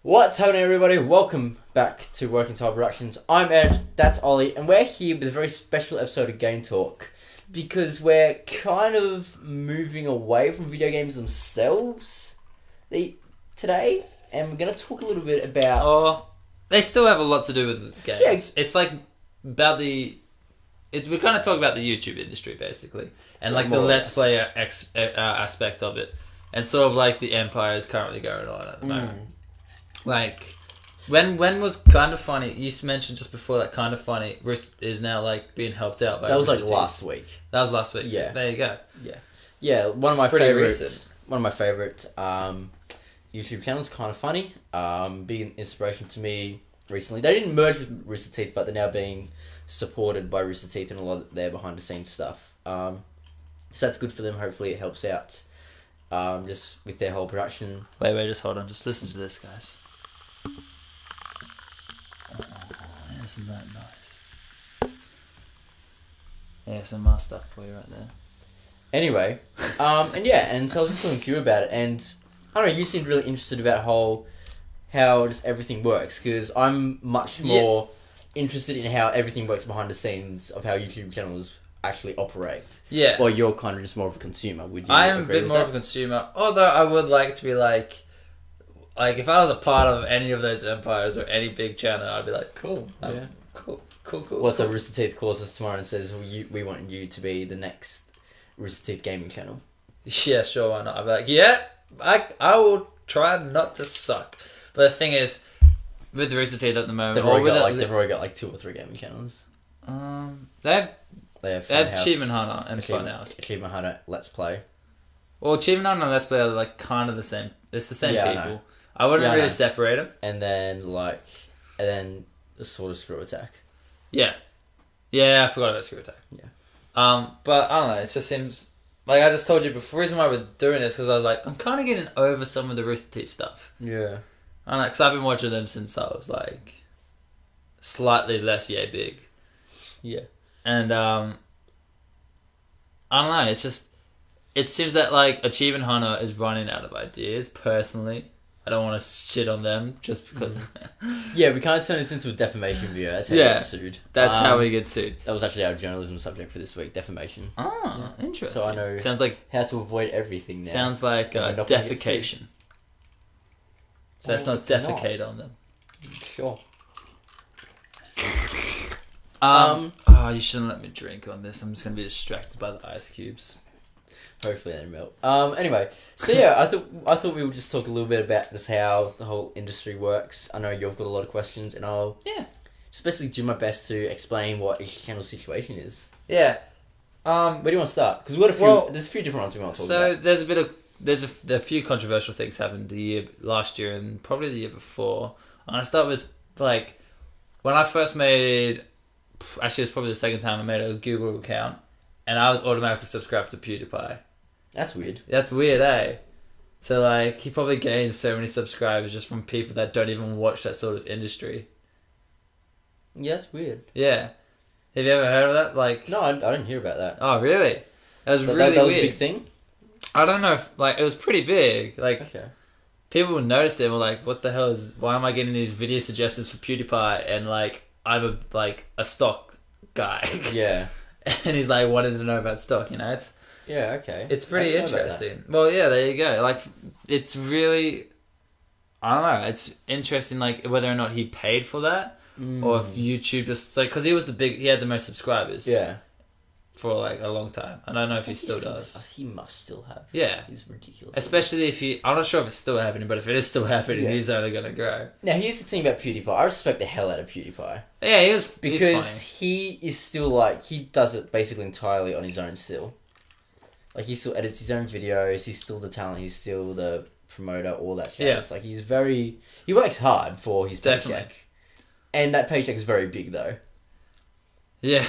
What's happening, everybody? Welcome back to Working Time Productions. I'm Ed, that's Ollie, and we're here with a very special episode of Game Talk because we're kind of moving away from video games themselves today, and we're going to talk a little bit about... Oh, they still have a lot to do with games. Yeah. It's like about we're going to talk about the YouTube industry, basically, and like the Let's Play aspect of it, and sort of like the empire is currently going on at the moment. Like, when was Kind of Funny? You mentioned just before that Kind of Funny is now like being helped out by. That was like last week. That was last week. Yeah, so there you go. Yeah. One of my favorite YouTube channels, Kind of Funny. Big inspiration to me recently. They didn't merge with Rooster Teeth, but they're now being supported by Rooster Teeth and a lot of their behind the scenes stuff. So that's good for them. Hopefully, it helps out. Just with their whole production. Wait, just hold on. Just listen to this, guys. Isn't that nice? ASMR stuff for you right there. Anyway, and so I was just talking to you about it, and I don't know, you seemed really interested about how just everything works, because I'm much more interested in how everything works behind the scenes of how YouTube channels actually operate. Yeah. Well, you're kind of just more of a consumer, would you? I am a bit more of a consumer, although I would like to be like if I was a part of any of those empires or any big channel, I'd be like, cool. Cool. What's a Rooster Teeth calls us tomorrow and says, we want you to be the next Rooster Teeth gaming channel? Yeah, sure, why not? I'd be like, yeah, I will try not to suck. But the thing is, with Rooster Teeth at the moment... They've already got like 2 or 3 gaming channels. They have Achievement Hunter and Funhouse. Achievement Hunter, Let's Play. Well, Achievement Hunter and Let's Play are like kind of the same. It's the same people. I wouldn't really separate them. And then the sort of Screw Attack. Yeah, I forgot about Screw Attack. Yeah. But I don't know. It just seems like I just told you before. The reason why we're doing this because I was like, I'm kind of getting over some of the Rooster Teeth stuff. Yeah. I don't know, because I've been watching them since I was like slightly less big. Yeah. And I don't know. It's just it seems that like Achievement Hunter is running out of ideas. Personally, I don't want to shit on them just because. Yeah, we can't turn this into a defamation video. That's how we get sued. That's how we get sued. That was actually our journalism subject for this week: defamation. Ah, interesting. So I know. Sounds like how to avoid everything now. Sounds like defecation. So let's not defecate on them. Sure. Oh, you shouldn't let me drink on this. I'm just gonna be distracted by the ice cubes. Hopefully they melt. Anyway, so yeah, I thought we would just talk a little bit about just how the whole industry works. I know you've got a lot of questions, and I'll just basically do my best to explain what each channel's situation is. Yeah. Where do you want to start? Because we've got a few. There's a few different ones we want to talk about. So there's a few controversial things happened last year and probably the year before. I'm gonna start with like when I first made. Actually, it's probably the second time I made a Google account, and I was automatically subscribed to PewDiePie. That's weird. That's weird, eh? So, like, he probably gained so many subscribers just from people that don't even watch that sort of industry. Yeah, that's weird. Yeah. Have you ever heard of that? Like, no, I didn't hear about that. Oh, really? That was really weird. That was a big thing? I don't know if, like, it was pretty big. Like, okay. People noticed it and were like, what the hell why am I getting these video suggestions for PewDiePie? And, like, I'm a stock guy. Yeah. And he's like wanted to know about stock, you know? It's pretty interesting. Well, yeah, there you go. Like, it's really, I don't know. It's interesting, like whether or not he paid for that, or if YouTube just like because he had the most subscribers. Yeah. For like a long time. I don't know if he still does. He must still have. Yeah. He's ridiculous. Especially if I'm not sure if it's still happening, but if it is still happening, he's only going to grow. Now, here's the thing about PewDiePie. I respect the hell out of PewDiePie. Yeah, he is. Because he is still like, he does it basically entirely on his own still. Like, he still edits his own videos, he's still the talent, he's still the promoter, all that shit. Yeah. It's like, he works hard for his paycheck. And that paycheck's very big, though. Yeah.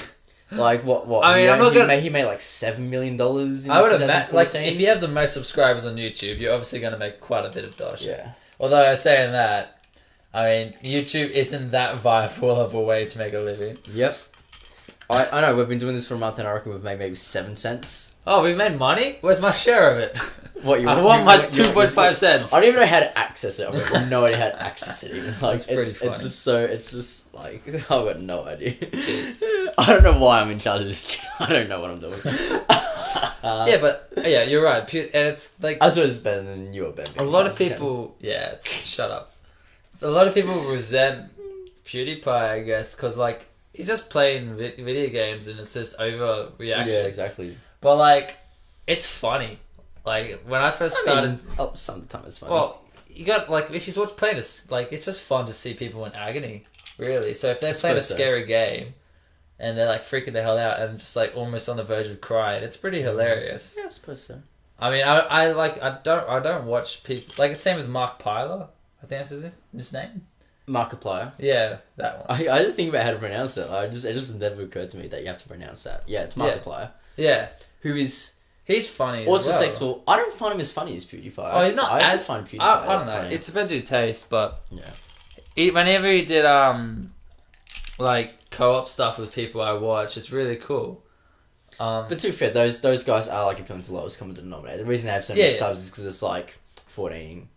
Like, what? I mean, he made like $7 million in I would have like, if you have the most subscribers on YouTube, you're obviously going to make quite a bit of dosh. Yeah. Although, saying that, I mean, YouTube isn't that viable of a way to make a living. Yep. I know we've been doing this for a month, and I reckon we've made maybe 7 cents. Oh, we've made money? Where's my share of it? What you I want my 2.5 cents. I don't even know how to access it. I've got no idea how to access it even. Like, That's pretty funny. It's just like, I've got no idea. Jeez. I don't know why I'm in charge of this. I don't know what I'm doing. Yeah, you're right. And it's like... I suppose it's better than you or Ben. A lot of people... Yeah, shut up. A lot of people resent PewDiePie, I guess, because, like, he's just playing video games and it's just overreaction. Yeah, exactly. But, like, it's funny. Like, when I first started... some of the time it's funny. Well, you got, like, if you watch playing this, like, it's just fun to see people in agony, really. So if they're playing a scary game and they're, like, freaking the hell out and just, like, almost on the verge of crying, it's pretty hilarious. Yeah, I suppose so. I mean, I don't watch people... Like, the same with Mark Pyler. I think that's his name. Markiplier. Yeah, that one. I didn't think about how to pronounce it. It just never occurred to me that you have to pronounce that. Yeah, it's Markiplier. Yeah. Who is... He's funny also as well. sexual. I don't find him as funny as PewDiePie. Oh, he's not. I find PewDiePie. I don't know. funny. It depends on your taste, but yeah. Whenever he did like co-op stuff with people I watch, it's really cool. But to be fair, those guys are like appealing to the lowest common denominator. The reason they have so many subs is because it's like 13,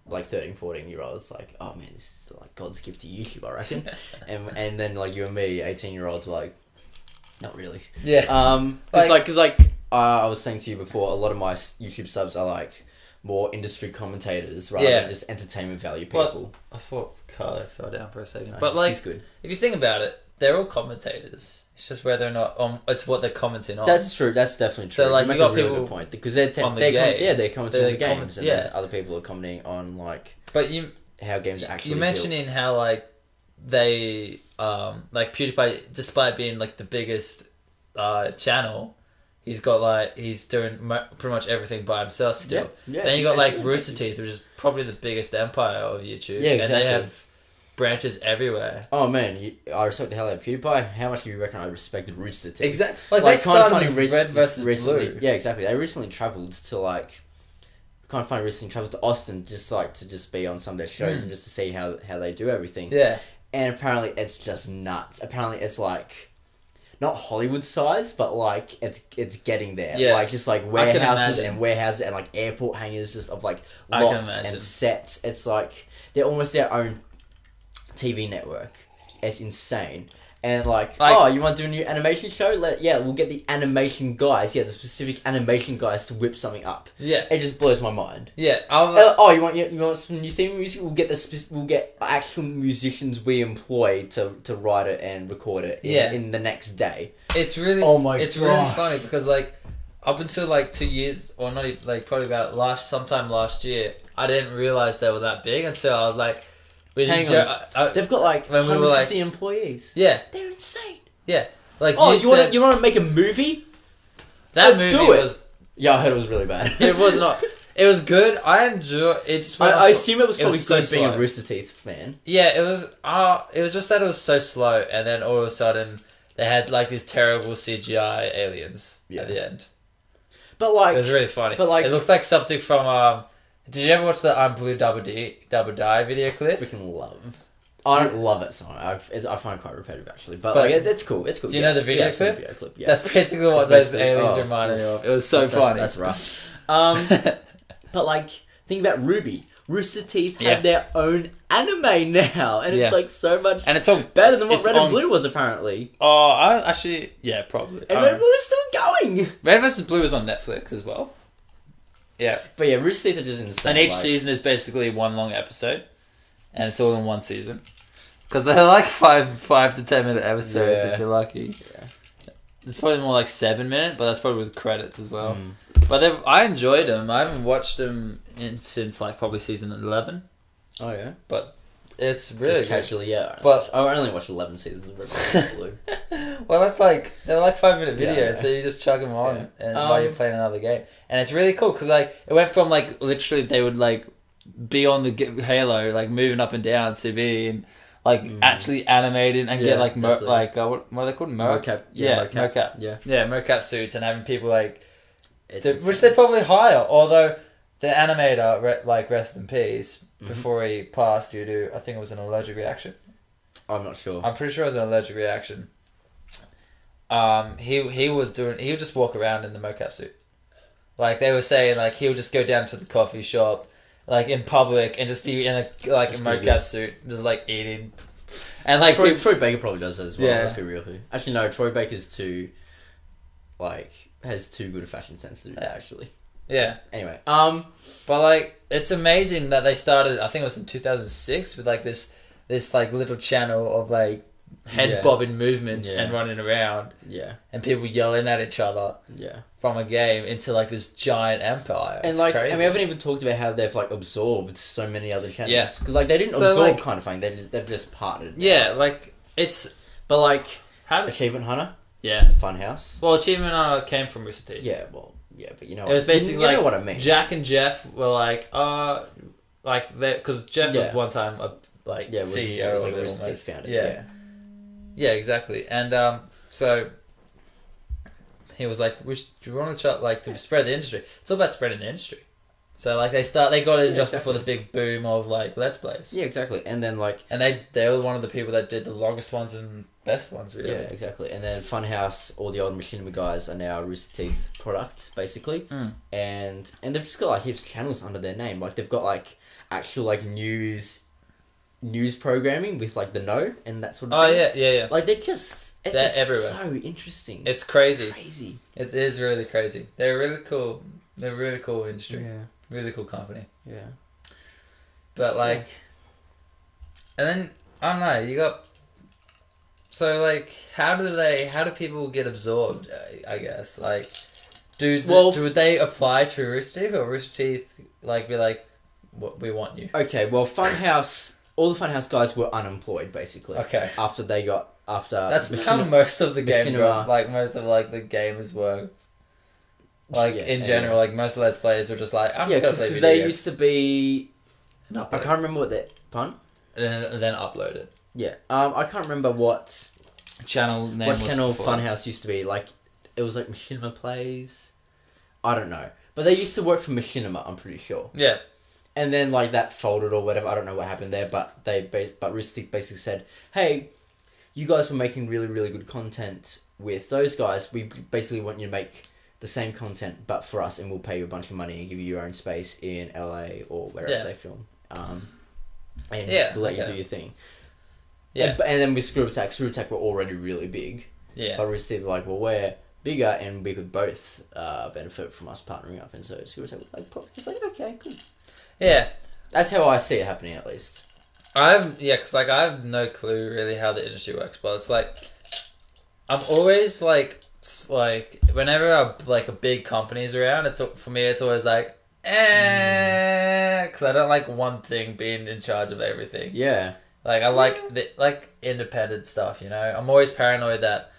14 year olds like, oh man, this is like God's gift to YouTube, I reckon. and then like you and me, 18-year-olds, are like, not really. Yeah. Because I was saying to you before, a lot of my YouTube subs are like more industry commentators rather than just entertainment value people. I thought Carlo fell down for a second, No, but like, he's good. If you think about it, they're all commentators. It's just whether or not it's what they're commenting on. That's true. That's definitely true. So like, you got really people good point because they're commenting on the games, and then other people are commenting on like. But how games are actually. You're mentioning how like they like PewDiePie, despite being like the biggest channel. He's doing pretty much everything by himself still. Yeah, then you got like Rooster Teeth, which is probably the biggest empire of YouTube. Yeah, exactly. And they have branches everywhere. Oh man, I respect the hell out of PewDiePie. How much do you reckon I respected Rooster Teeth? Exactly. Like they started with Red versus recently, Blue. Yeah, exactly. They recently travelled to recently travelled to Austin to be on some of their shows and just to see how they do everything. Yeah. And apparently it's just nuts. Apparently it's like not Hollywood size, but like it's getting there. Yeah. Like just like warehouses and like airport hangars just of like lots and sets. It's like they're almost their own TV network. It's insane. And like oh, you want to do a new animation show? We'll get the animation guys. Yeah, the specific animation guys to whip something up. Yeah, it just blows my mind. Yeah. You want some new theme music? We'll get actual musicians we employ to write it and record it. In the next day. It's really really funny because like up until like 2 years or not even, like probably about sometime last year, I didn't realize they were that big until I was like. Hang on. They've got like 150 employees. Yeah. They're insane. Yeah. Like you want to make a movie? Let's do it. Yeah, I heard it was really bad. It was not. It was good. I enjoy it. Just I assume it was probably good being a Rooster Teeth fan. Yeah, it was. It was just that it was so slow, and then all of a sudden they had like these terrible CGI aliens at the end. But like, it was really funny. But like, it looked like something from. Did you ever watch the I'm Blue Double Die video clip? Freaking love. I don't love it song. I find it quite repetitive actually, but like it's cool. It's cool. Do you know the video clip? Video clip. Yeah. That's basically what those aliens reminded me of. It was so funny. That's rough. But like, think about Ruby. Rooster Teeth have their own anime now, and it's like so much, and it's all better than what Red and Blue was apparently. Oh, I actually, probably. And Red and Blue is still going. Red vs. Blue is on Netflix as well. Yeah. But yeah, Rooster Teeth are just insane. And each season is basically one long episode. And it's all in one season. Because they're like 5 to 10 minute episodes if you're lucky. Yeah. It's probably more like 7 minutes, but that's probably with credits as well. But I enjoyed them. I haven't watched them since like probably season 11. Oh yeah? But it's really just casually, yeah. But I only watched 11 seasons of Red vs. Blue. Well, that's like they're like 5-minute videos, so you just chuck them on and while you're playing another game, and it's really cool because like it went from like literally they would like be on the Halo like moving up and down to being like actually animated and get like what are they called mocap? Mocap mocap suits and having people like which they probably hire, although the animator like rest in peace before he passed due to I think it was an allergic reaction. I'm not sure. I'm pretty sure it was an allergic reaction. he would just walk around in the mocap suit. Like they were saying, like he would just go down to the coffee shop, like in public, and just be in a mocap suit, just like eating. And like Troy Baker probably does that as well. Yeah. Let's be real here. Actually, no. Troy Baker's has too good a fashion sense to do that. Actually. Yeah. Anyway, but like it's amazing that they started. I think it was in 2006 with like this like little channel of like head bobbing movements and running around. Yeah. And people yelling at each other. Yeah. From a game into like this giant empire. And it's like, crazy. and we haven't even talked about how they've like absorbed so many other channels. Yeah. Because like they didn't So, absorb like- kind of thing. They've just partnered. Yeah, like it's But like how Achievement Hunter, yeah. Funhouse. Well, Achievement Hunter came from Rooster Teeth. Yeah. Well. Yeah. But you know. It was basically you like know what I mean. Jack and Jeff were like because Jeff was one time a CEO was of like it Rooster almost. Teeth founder. Yeah. Yeah, exactly. And so he was like, "Do you want to try to spread the industry?" It's all about spreading the industry. So like they got in just before the big boom of like Let's Plays. Yeah. Exactly. And then like. And they were one of the people that did the longest ones and best ones, really. Yeah, exactly. And then Funhouse, all the old Machinima guys are now Rooster Teeth products, basically. And they've just got like heaps of channels under their name. Like they've got like actual like news programming with like the No and that sort of thing. Yeah. Like they're just everywhere. so interesting. It's crazy. It's crazy. It is really crazy. They're really cool. They're a really cool industry. Yeah. Really cool company. Yeah. But So- like, and then I don't know. You got so like how do people get absorbed? I guess like do they apply to Rooster Teeth or Rooster Teeth like be like what we want you? Okay, well Funhouse, all the Funhouse guys were unemployed basically. Okay. After That's become most of the game. Machinima. Like most of like the gamers worked. Like Yeah, in general, anyway. like most Let's Players were just like, I'm Yeah, just gonna play because video they games. used to be. And I upload. can't remember what that pun. And then upload it. Yeah, I can't remember what Channel name was channel before. Funhouse used to be. Like, it was like Machinima Plays. I don't know, but they used to work for Machinima. I'm pretty sure. Yeah. And then like that folded or whatever. I don't know what happened there, but Rooster Teeth basically said, "Hey, you guys were making really really good content with those guys. We basically want you to make the same content, but for us, and we'll pay you a bunch of money and give you your own space in LA or wherever they film. And we'll let you do your thing." Yeah. And then with Screw Attack were already really big. Yeah. But Rooster Teeth were like, well, we're bigger and we could both benefit from us partnering up. And so Screw Attack was like, probably just like, okay, cool. Yeah. That's how I see it happening, at least. Because like I have no clue really how the industry works, but it's like I'm always like whenever a big company is around, for me it's always like because I don't like one thing being in charge of everything. Yeah. Like I like the independent stuff, you know. I'm always paranoid that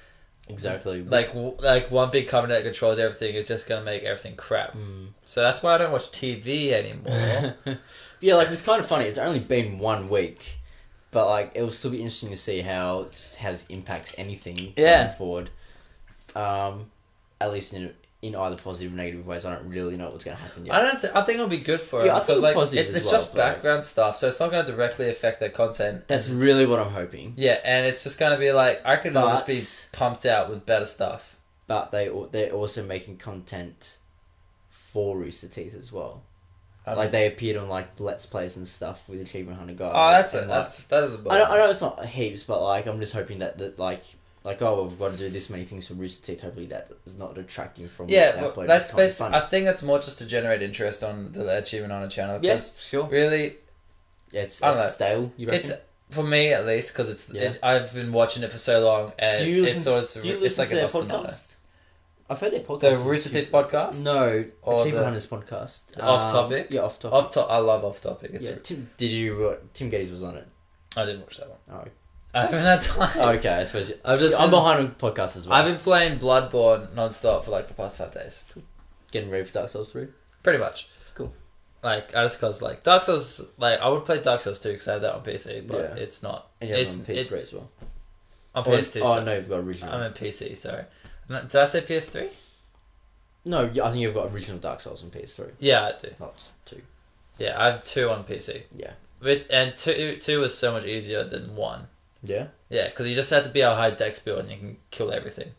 Exactly. like one big company that controls everything is just gonna make everything crap. So that's why I don't watch TV anymore. Yeah, like it's kind of funny. It's only been 1 week, but like it will still be interesting to see how this impacts anything going forward. At least in either positive or negative ways. I don't really know what's going to happen yet. I think it'll be good for it I think because like positive it's as well, just but, like, background stuff, so it's not going to directly affect their content. That's really what I'm hoping. Yeah, and it's just going to be like I could just be pumped out with better stuff. But they're also making content for Rooster Teeth as well. Like they appeared on like Let's Plays and stuff with Achievement Hunter guys. Oh, that is a bummer. I know it's not heaps, but like I'm just hoping that like we've got to do this many things for Rooster Teeth. Hopefully that is not detracting from what they upload. That's basically. I think that's more just to generate interest on the Achievement Hunter channel. Yes, sure. Really, it's I don't know. stale. You reckon? It's for me at least because I've been watching it for so long, and do you listen it's like to their a podcast? I've heard their podcast. The Rooster Teeth podcast? No, or Achievement Hunters podcast. Off Topic? Yeah, Off Topic. I love Off Topic. Tim Gaze was on it. I didn't watch that one. Oh. I haven't had time. Okay, I suppose. I'm behind on podcasts as well. I've been playing Bloodborne non-stop for like the past 5 days. Getting ready for Dark Souls 3. Pretty much. Cool. Like, I just cause like Dark Souls, like I would play Dark Souls 2 because I have that on PC, but it's not. And you have it on PS3 as well. On PS2. Oh no, you've got original. I'm on PC. Sorry. Did I say PS3? No, I think you've got original Dark Souls on PS3. Yeah, I do. Not 2. Yeah, I have 2 on PC. Yeah. And 2 was so much easier than 1. Yeah? Yeah, because you just had to be a high dex build and you can kill everything.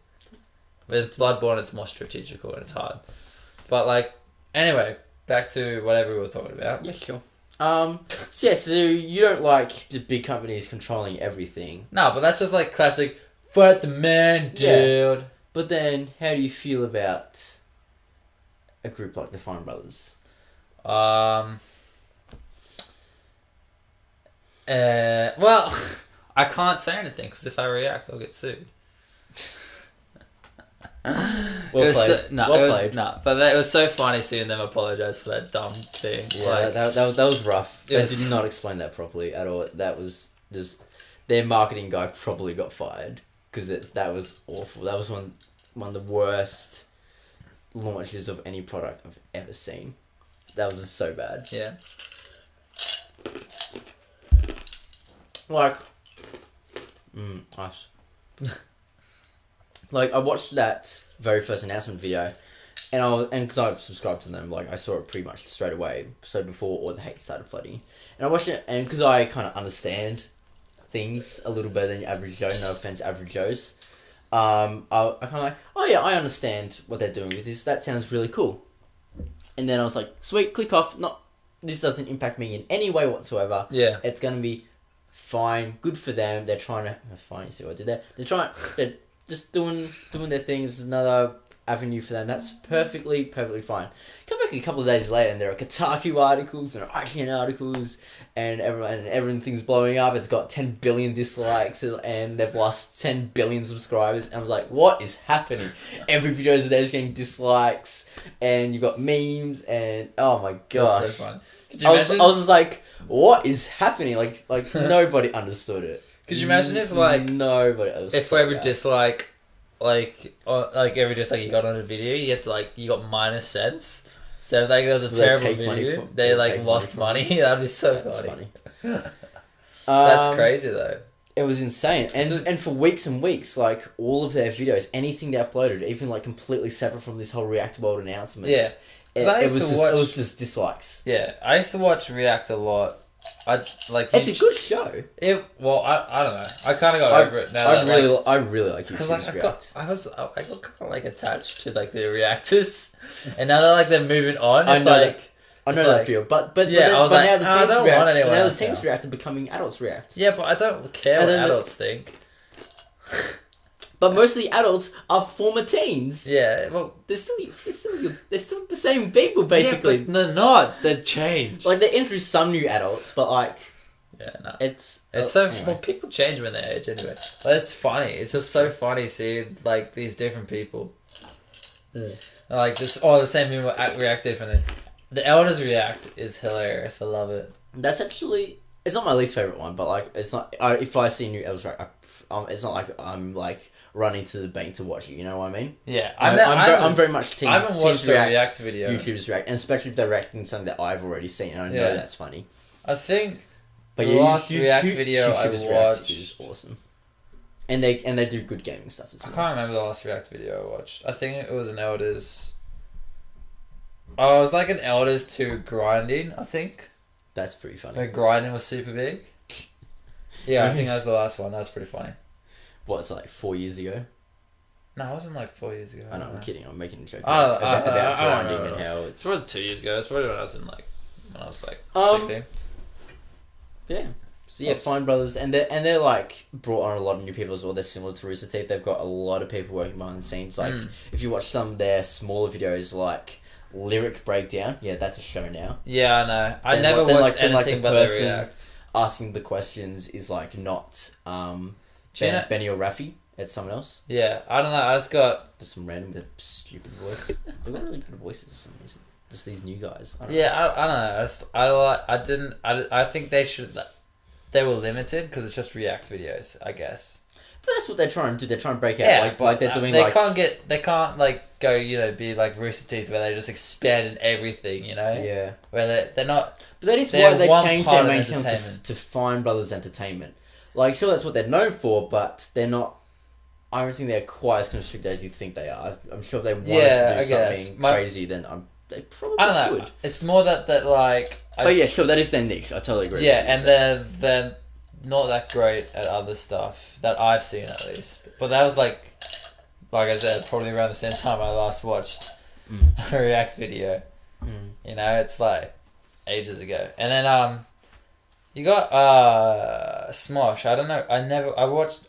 With Bloodborne, it's more strategical and it's hard. But like, anyway, back to whatever we were talking about. Yeah, sure. So you don't like the big companies controlling everything. No, but that's just like classic, fight the man, dude. Yeah. But then, how do you feel about a group like the Fine Brothers? Well, I can't say anything because if I react, I'll get sued. Well played. But it was so funny seeing them apologize for that dumb thing. Yeah, like, that was rough. They was... did not explain that properly at all. That was just their marketing guy probably got fired because that was awful. That was one of the worst launches of any product I've ever seen. That was just so bad. Yeah. Like, nice. Like, I watched that very first announcement video, and because I subscribed to them, like, I saw it pretty much straight away, so before all the hate started flooding. And I watched it, and because I kind of understand things a little better than your average Joe, no offense, average Joes, I kind of like, oh yeah, I understand what they're doing with this, that sounds really cool. And then I was like, sweet, click off, this doesn't impact me in any way whatsoever. Yeah. It's going to be fine, good for them, they're trying to, fine, you see what I did there? They're just doing their things, another avenue for them. That's perfectly fine. Come back a couple of days later and there are Kotaku articles, there are IGN articles, and everything's blowing up. It's got 10 billion dislikes and they've lost 10 billion subscribers. And I was like, what is happening? Every video is there is getting dislikes, and you've got memes, and oh my gosh. That's so funny. I was just like, what is happening? Like nobody understood it. Could you imagine if like nobody? If for every dislike, like every dislike you got on a video, you got minus cents. So if like there was a terrible video, they like lost money. That'd be so funny. That's crazy though. It was insane, and for weeks and weeks, like all of their videos, anything they uploaded, even like completely separate from this whole React World announcement. Yeah, it was just dislikes. Yeah, I used to watch React a lot. It's a good show. I don't know. I kind of got over it now. I really like because like I got kind of like attached to like the reactors, and now they're moving on. I know that feel, but yeah, I was like, I don't want anyone else. Now the teams React are becoming adults React. Yeah, but I don't care what adults think. But most of the adults are former teens. Yeah, well, they're still the same people basically. Yeah, but they're not. They've changed. Like they introduced some new adults, but like, yeah, no, it's so anyway. Well, people change when they age anyway. But it's funny. It's just so funny seeing like these different people. Like just the same people react differently. The elders react is hilarious. I love it. That's actually it's not my least favorite one, but like it's not. If I see new elders react, it's not like I'm like running to the bank to watch it. You know what I mean? Yeah, I'm very much team. I haven't watched a react video. YouTubers react, and especially if they're reacting something that I've already seen, and I know that's funny. I think the last react video I watched is awesome, and they do good gaming stuff as well. I can't remember the last react video I watched. I think it was an elders. Oh, it was like an elders to grinding. I think that's pretty funny. Where grinding was super big. Yeah, I think that was the last one. That was pretty funny. What, it's like 4 years ago? No, it wasn't like 4 years ago. I know, I'm kidding. I'm making a joke about grinding and how it's... probably 2 years ago. It's probably when I was 16. Yeah. So yeah, Fine Brothers, and they're like brought on a lot of new people as well. They're similar to Rooster Teeth. They've got a lot of people working behind the scenes. Like if you watch some of their smaller videos, like Lyric Breakdown, yeah, that's a show now. Yeah, I know. I never watched anything but the React. Asking the questions is like not Benny or Rafi. It's someone else. Yeah, I don't know. I just got just some random stupid voice. They've got really good voices for some reason. Just these new guys. I don't know. I think they should. They were limited because it's just React videos, I guess. But that's what they're trying to do. They're trying to break out. Yeah, like they're doing. They can't go be like Rooster Teeth where they just expanded everything. You know. Yeah. Where they're not. But that is why they changed their main channel to Fine Brothers Entertainment. Like, sure, that's what they're known for, but they're not. I don't think they're quite as constricted as you think they are. I'm sure if they wanted to do something crazy, then they probably would. It's more that like. But yeah, sure, that is their niche. I totally agree. Yeah, and they're not that great at other stuff that I've seen at least. But that was like like I said, probably around the same time I last watched a React video. You know, it's like ages ago. And then you got Smosh. I don't know. I watched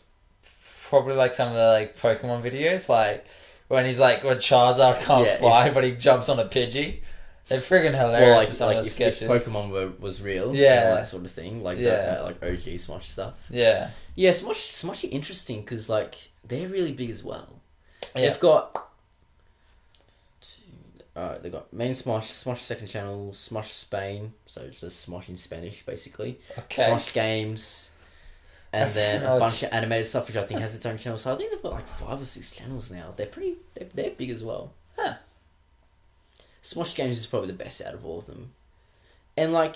probably like some of the like Pokemon videos, like when Charizard can't fly but he jumps on a Pidgey. They're friggin' hilarious for some of the sketches. If Pokemon was real, all that sort of thing, like like OG Smosh stuff. Yeah, Smosh are interesting because like they're really big as well. Yeah. They've got main Smosh second channel, Smosh Spain, so it's just Smosh in Spanish basically. Okay. Smosh Games, and then a bunch of animated stuff which I think has its own channel. So I think they've got like 5 or 6 channels now. They're big as well. Huh. Smosh Games is probably the best out of all of them. And like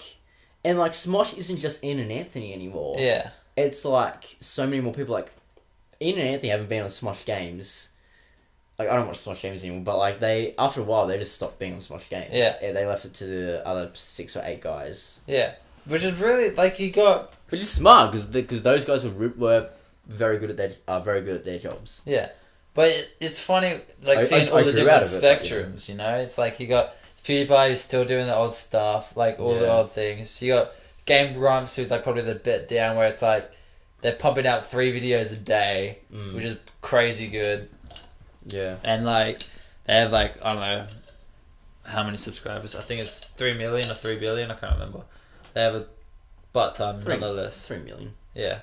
Smosh isn't just Ian and Anthony anymore. Yeah. It's like so many more people. Like Ian and Anthony haven't been on Smosh Games. Like I don't watch Smosh Games anymore, but like after a while they just stopped being on Smosh Games. Yeah. They left it to the other 6 or 8 guys. Yeah. Which is really like you got. Which is smart because those guys were very good at their jobs. Yeah. But it's funny, like, seeing all the different spectrums, you know? It's like, you got PewDiePie who's still doing the old stuff, like, all the old things. You got Game Grumps, who's, like, probably the bit down where it's, like, they're pumping out 3 videos a day, which is crazy good. Yeah. And, like, they have, like, I don't know how many subscribers. I think it's 3 million or 3 billion, I can't remember. They have a butt ton, nonetheless. 3 million. Yeah.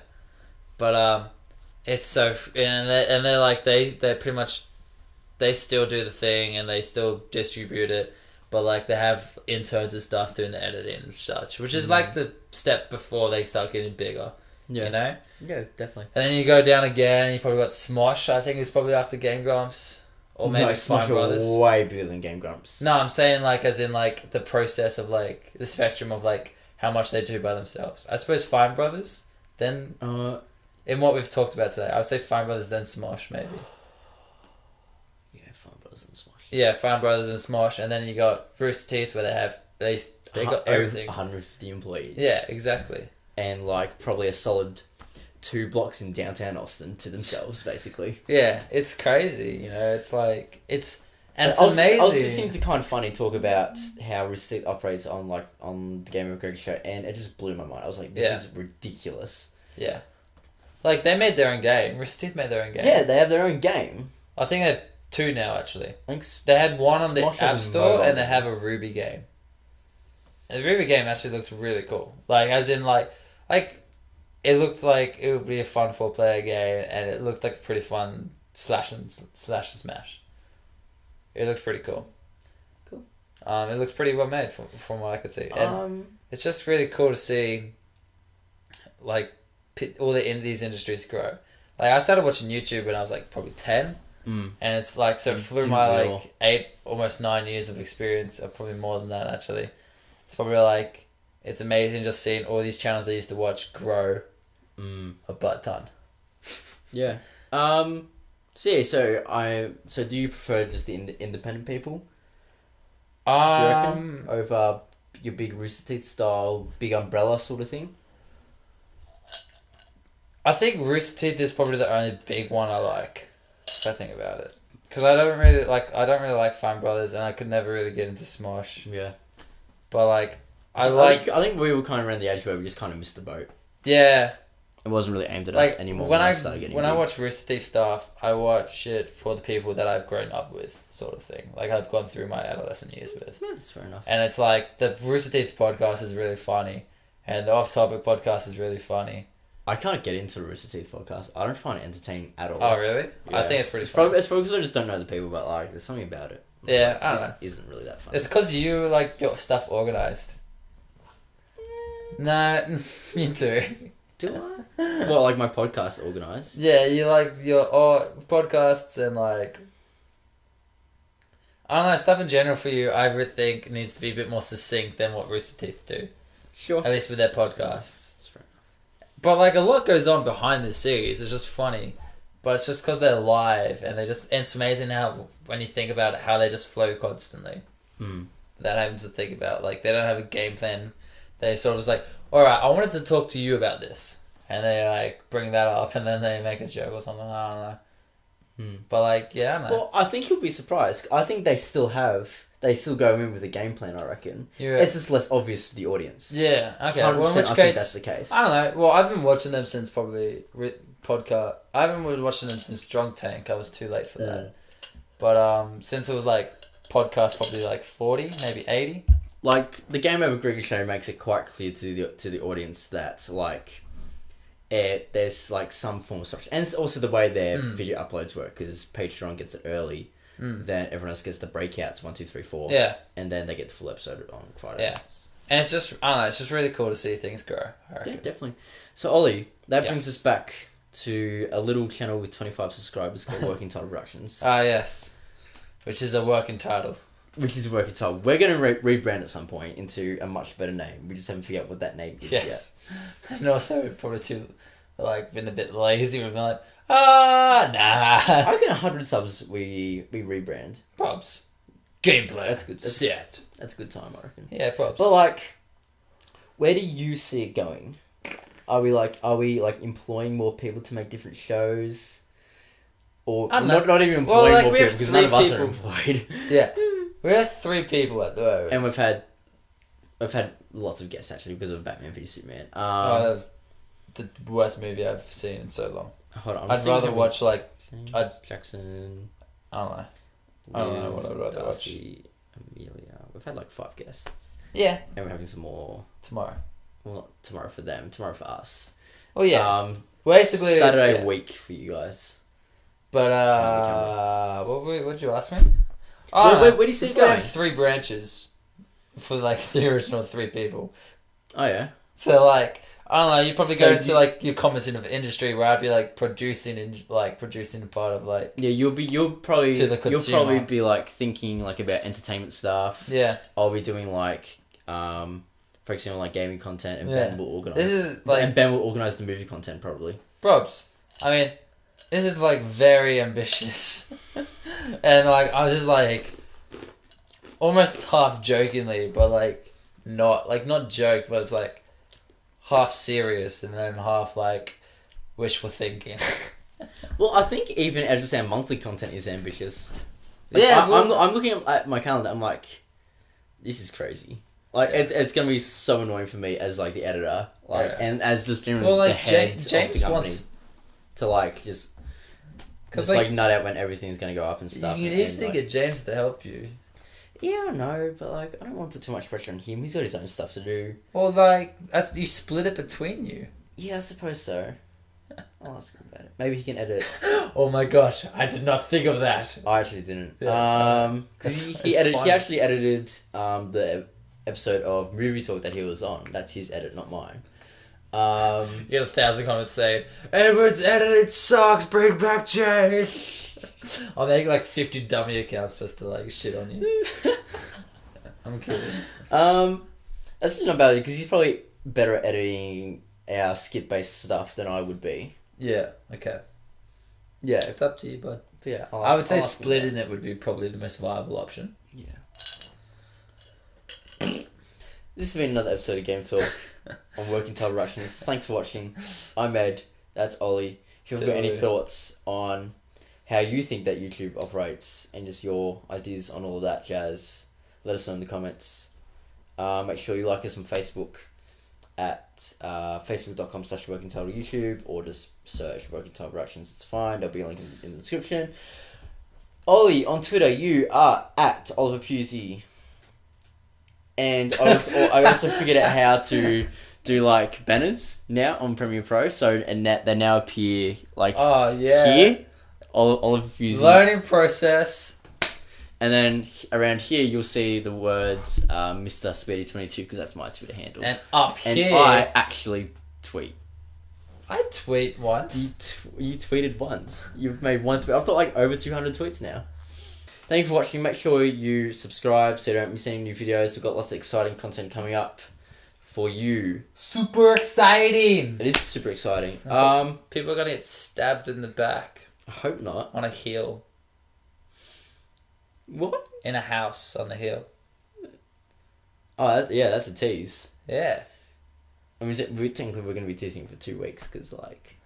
But, it's so, and they're like, they pretty much, they still do the thing and they still distribute it, but like they have interns and stuff doing the editing and such, which is like the step before they start getting bigger, you know? Yeah, definitely. And then you go down again and you probably got Smosh, I think it's probably after Game Grumps, or maybe Smosh Brothers. Are way bigger than Game Grumps. No, I'm saying like, as in like the process of like, the spectrum of like how much they do by themselves. I suppose Fine Brothers, then... in what we've talked about today, I would say Fine Brothers then Smosh, maybe. Yeah, Fine Brothers and Smosh. Yeah, Fine Brothers and Smosh, and then you got Rooster Teeth, where they got everything. 150 employees. Yeah, exactly. And like probably a solid 2 blocks in downtown Austin to themselves, basically. Yeah, it's crazy. You know, it's like it's amazing. I was listening to Kind of Funny talk about how Rooster Teeth operates on the Game of Greg show, and it just blew my mind. I was like, this is ridiculous. Yeah. Like, they made their own game. Rooster Teeth made their own game. Yeah, they have their own game. I think they have 2 now, actually. Thanks. They had one on the Smosh App Store, and they have a Ruby game. And the Ruby game actually looked really cool. Like, as in, like, it looked like it would be a fun 4-player game, and it looked like a pretty fun slash and smash. It looks pretty cool. Cool. It looks pretty well made from what I could see. And it's just really cool to see, like, all these industries grow. Like, I started watching YouTube when I was like probably 10, and it's like, so through my like 8 almost 9 years of experience, or probably more than that actually, it's probably like, it's amazing just seeing all these channels I used to watch grow a butt ton. Yeah. So do you prefer just the independent people? Do you reckon over your big Rooster Teeth style big umbrella sort of thing? I think Rooster Teeth is probably the only big one I like, if I think about it. Because I don't really like Fine Brothers, and I could never really get into Smosh. Yeah. But like, I think we were kind of around the age where we just kind of missed the boat. Yeah. It wasn't really aimed at like, us anymore. When I watch Rooster Teeth stuff, I watch it for the people that I've grown up with, sort of thing. Like, I've gone through my adolescent years with. Yeah, that's fair enough. And it's like, the Rooster Teeth podcast is really funny, and the Off Topic podcast is really funny. I can't get into the Rooster Teeth podcast. I don't find it entertaining at all. Oh, really? Yeah. I think it's pretty funny. It's probably because I just don't know the people, but like, there's something about it. Yeah, I don't know. Isn't really that funny. It's because you like your stuff organised. Nah, me too. Do I? Well, like my podcast organised? Yeah, you like your podcasts and like... I don't know, stuff in general for you, I would think needs to be a bit more succinct than what Rooster Teeth do. Sure. At least with their podcasts. But like, a lot goes on behind this series. It's just funny. But it's just because they're live, and it's amazing how, when you think about it, how they just flow constantly. Without having to think about, like, they don't have a game plan. They sort of just like, alright, I wanted to talk to you about this. And they like, bring that up, and then they make a joke or something, I don't know. But like, yeah, I don't know. Well, I think you'll be surprised. I think they still go in with a game plan, I reckon. Yeah. It's just less obvious to the audience. Yeah, okay. 100% Well, in which I think case, that's the case. I don't know. Well, I've been watching them since probably podcast. I haven't been watching them since Drunk Tank. I was too late for that. But since it was like podcast, probably like 40, maybe 80. Like, the Game Over Griggly show makes it quite clear to the audience that, like, there's, like, some form of structure. And it's also the way their video uploads work, because Patreon gets it early, then everyone else gets the breakouts, 1, 2, 3, 4. Yeah. And then they get the full episode on Friday. Yeah. And it's just, I don't know, it's just really cool to see things grow. Yeah, definitely. So, Ollie, that brings us back to a little channel with 25 subscribers called Working Title Productions. Ah, yes. Which is a working title. Which is a working title. We're going to rebrand at some point into a much better name. We just haven't figured out what that name is yet. And also, probably too, like, been a bit lazy. We've been like, nah. I reckon 100 subs we rebrand. Props. Gameplay. That's good. Set. That's a good time, I reckon. Yeah, props. But, like, where do you see it going? Are we employing more people to make different shows? Or not even employing more people, because none of us are employed. Yeah. We have 3 people at the moment. And we've had lots of guests, actually, because of Batman v Superman. That was the worst movie I've seen in so long. Hold on. I'd rather watch, like... Jackson... I don't know what I'd rather Darcy, Amelia. We've had, like, 5 guests. Yeah. And we're having some more... Tomorrow. Well, not tomorrow for them. Tomorrow for us. Oh, yeah. Basically... Saturday week for you guys. But, what did you ask me? Where do you see it going? We have 3 branches for, like, the original 3 people. Oh, yeah. So, like, I don't know, you probably go into, like, your comments in the industry where I'd be, like, producing a part of, like... Yeah, you'll probably... To the consumer. You'll probably be, like, thinking, like, about entertainment stuff. Yeah. I'll be doing, like, focusing on, like, gaming content, and Ben will organise... This is, like... And Ben will organise the movie content, probably. Probs. I mean... This is, like, very ambitious. And, like, I was just, like, almost half jokingly, but, like, not joke, but it's, like, half serious and then half, like, wishful thinking. Well, I think even just our monthly content is ambitious. Like, yeah. I'm looking at my calendar, I'm like, this is crazy. Like, it's going to be so annoying for me as, like, the editor, like, and as just generally the head of the company. To, like, just like nut out when everything's going to go up and stuff. You can easily get James to help you. Yeah, I know, but like I don't want to put too much pressure on him. He's got his own stuff to do. Well, like you split it between you. Yeah, I suppose so. I'll ask him about it. Maybe he can edit. Oh my gosh, I did not think of that. I actually didn't. Yeah. Because he actually edited the episode of Movie Talk that he was on. That's his edit, not mine. You get 1,000 comments saying, Edward's edited sucks, bring back James. I'll make like 50 dummy accounts just to like shit on you. I'm kidding. That's not bad because he's probably better at editing our skit-based stuff than I would be. Yeah, okay. Yeah. It's up to you, bud. But yeah, I would say splitting it would be probably the most viable option. Yeah. This has been another episode of Game Talk on Working Title Productions. Thanks for watching. I'm Ed. That's Ollie. If you've got any thoughts on how you think that YouTube operates and just your ideas on all of that jazz, let us know in the comments. Make sure you like us on Facebook at facebook.com/workingtitleyoutube or just search Working Title Productions. It's fine. There'll be a link in the description. Ollie, on Twitter, you are at Oliver Pusey. And I also figured out how to do like banners now on Premiere Pro, so they now appear like here, Oliver Fusey. Learning process. And then around here you'll see the words Mr. Speedy22 because that's my Twitter handle. And up here, and I actually tweet. I tweet once. You tweeted once. You've made one tweet. I've got like over 200 tweets now. Thank you for watching. Make sure you subscribe so you don't miss any new videos. We've got lots of exciting content coming up for you. Super exciting! It is super exciting. People are going to get stabbed in the back. I hope not. On a hill. What? In a house on the hill. Oh, that's a tease. Yeah. I mean, technically we're going to be teasing for 2 weeks because, like...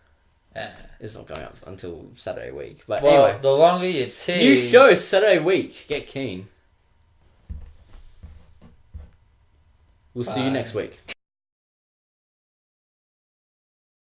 It's not going up until Saturday week. But Well, anyway, the longer you tease... new show Saturday week. Get keen. We'll see you Bye. next week.